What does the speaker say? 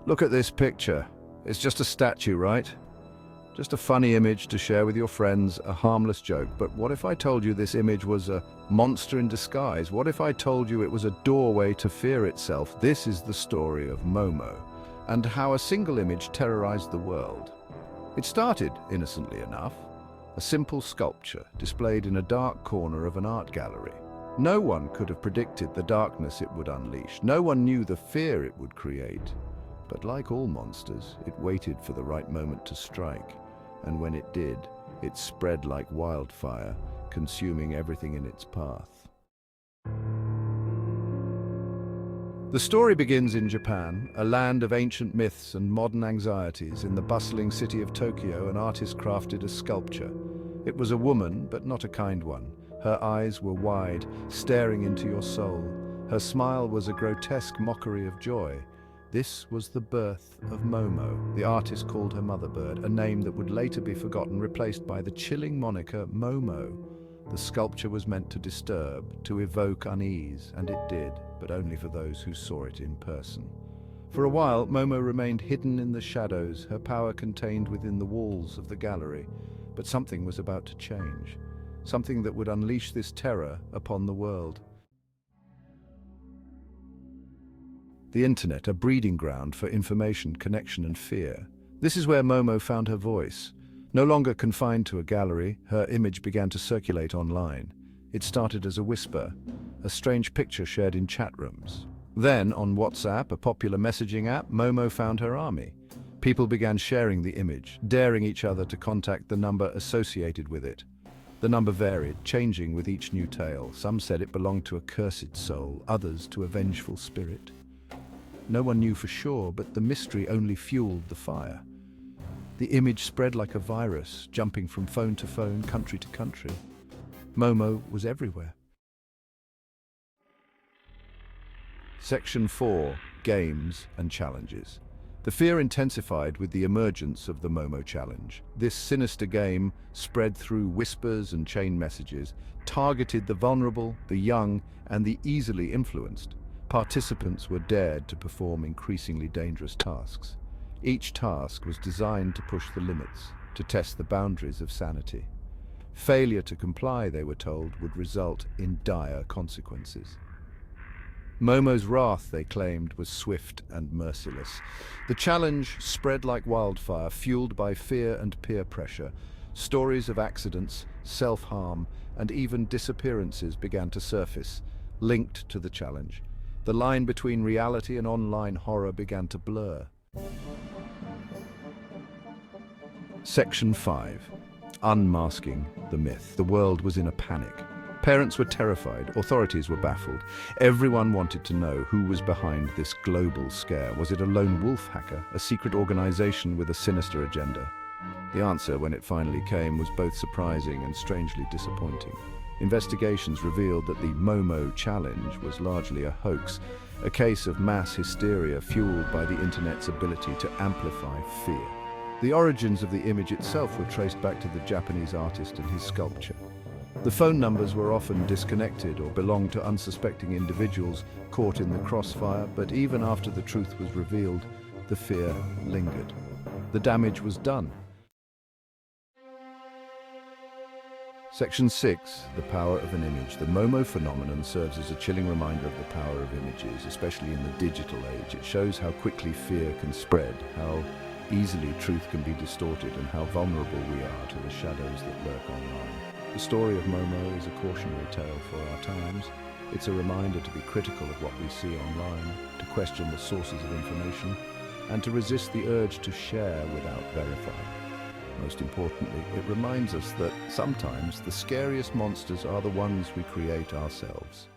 Look at this picture. It's just a statue, right? Just a funny image to share with your friends, a harmless joke. But what if I told you this image was a monster in disguise? What if I told you it was a doorway to fear itself? This is the story of Momo, and how a single image terrorized the world. It started, innocently enough, a simple sculpture displayed in a dark corner of an art gallery. No one could have predicted the darkness it would unleash. No one knew the fear it would create. But like all monsters, it waited for the right moment to strike. And when it did, it spread like wildfire, consuming everything in its path. The story begins in Japan, a land of ancient myths and modern anxieties. In the bustling city of Tokyo, an artist crafted a sculpture. It was a woman, but not a kind one. Her eyes were wide, staring into your soul. Her smile was a grotesque mockery of joy. This was the birth of Momo. The artist called her mother bird, a name that would later be forgotten, replaced by the chilling moniker Momo. The sculpture was meant to disturb, to evoke unease, and it did, but only for those who saw it in person. For a while, Momo remained hidden in the shadows, her power contained within the walls of the gallery. But something was about to change, something that would unleash this terror upon the world. The internet, a breeding ground for information, connection and fear. This is where Momo found her voice. No longer confined to a gallery, her image began to circulate online. It started as a whisper, a strange picture shared in chat rooms. Then, on WhatsApp, a popular messaging app, Momo found her army. People began sharing the image, daring each other to contact the number associated with it. The number varied, changing with each new tale. Some said it belonged to a cursed soul, others to a vengeful spirit. No one knew for sure, but the mystery only fueled the fire. The image spread like a virus, jumping from phone to phone, country to country. Momo was everywhere. Section 4. Games and Challenges. The fear intensified with the emergence of the Momo Challenge. This sinister game, spread through whispers and chain messages, targeted the vulnerable, the young, and the easily influenced. Participants were dared to perform increasingly dangerous tasks. Each task was designed to push the limits, to test the boundaries of sanity. Failure to comply, they were told, would result in dire consequences. Momo's wrath, they claimed, was swift and merciless. The challenge spread like wildfire, fueled by fear and peer pressure. Stories of accidents, self-harm, and even disappearances began to surface, linked to the challenge. The line between reality and online horror began to blur. Section 5. Unmasking the myth. The world was in a panic. Parents were terrified, authorities were baffled. Everyone wanted to know who was behind this global scare. Was it a lone wolf hacker, a secret organization with a sinister agenda? The answer, when it finally came, was both surprising and strangely disappointing. Investigations revealed that the Momo Challenge was largely a hoax, a case of mass hysteria fueled by the internet's ability to amplify fear. The origins of the image itself were traced back to the Japanese artist and his sculpture. The phone numbers were often disconnected or belonged to unsuspecting individuals caught in the crossfire, but even after the truth was revealed, the fear lingered. The damage was done. Section 6. The power of an image. The Momo phenomenon serves as a chilling reminder of the power of images, especially in the digital age. It shows how quickly fear can spread, how easily truth can be distorted, and how vulnerable we are to the shadows that lurk online. The story of Momo is a cautionary tale for our times. It's a reminder to be critical of what we see online, to question the sources of information, and to resist the urge to share without verifying. Most importantly, it reminds us that sometimes the scariest monsters are the ones we create ourselves.